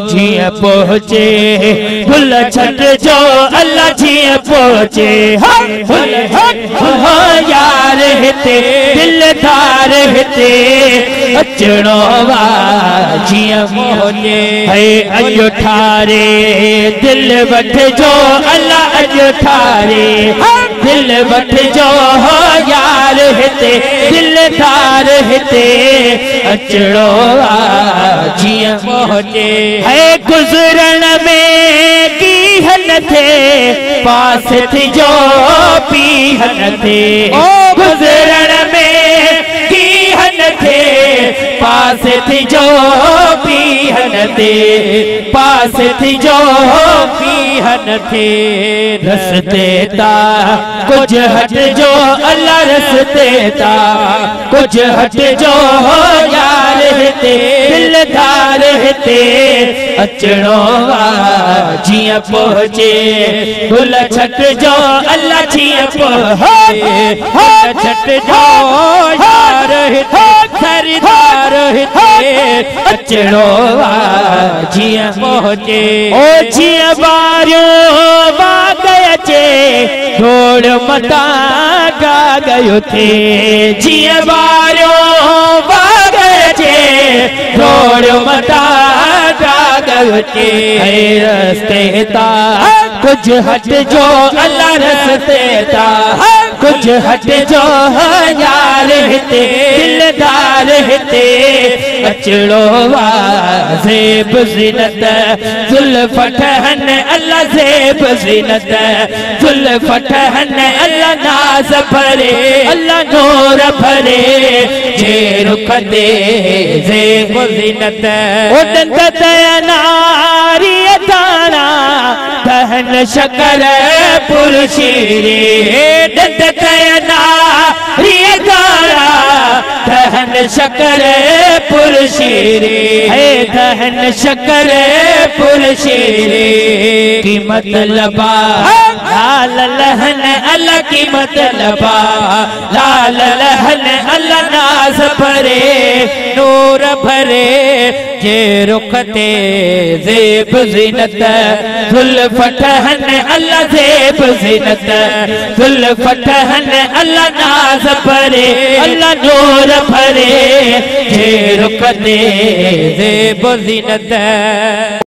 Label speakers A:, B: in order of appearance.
A: जिया पहुँचे भुल छट जो अल्लाह जिया पहुँचे यार हिते दिलदार हिते अचणो वा जिया पहुँचे है अजो ठारे दिल वठ जो अल्लाह अजो ठारे दिल वठ जो यार हिते दिलदार हिते अचणो वा जिया पहुँचे है गुजरण में की हन थे पास थी जो पीहन थे ओ गुजरण में की हन थे पास थी जो पीहन थे पास थी जो पीहन थे रस्ते ता कुछ हट जो अल्लाह रस्ते ता कुछ हट जो यार हिते दिलदार हिते अचणो वा जिया पहुँचे भुल छट जो अल्लाह जिया पहुँचे छट जो यार हिते सरदार हिते अचणो वा जिया पहुँचे ओ जिया बारियो वा गए थोड़ मता गा गयो थे जिया बारियो वा गए थोड़ मता के रस्ते ता कुछ हट जो अल्लाह रस्ते ता कुछ हट जो यार हिते दिलदार हिते अचड़ो वा ज़ेब ज़ीनत ज़ुल्फ़ ठहन अल्लाह ज़ेब ज़ीनत ज़ुल्फ़ ठहन अल्लाह नाज़ भरे अल्लाह नूर भरे जे रुख दे ज़ेब ज़ीनत उदंत नारी ताना दहन शकर पुरशीरे दंत नारी ताना दहन शकर पुरशीरे है दहन शकर पुरशीरे कीमत लबा लाल लहन अल्लाह कीमत लबा लाल लहन अल्लाह नाज भरे नूर भरे जे रुख ते ज़ेब ज़ीनत ज़ुल्फ़ ठहन अल्लाह ज़ेब ज़ीनत ज़ुल्फ़ ठहन अल्लाह नाज़ भरे अल्लाह नूर भरे जे रुख ते ज़ेब ज़ीनत।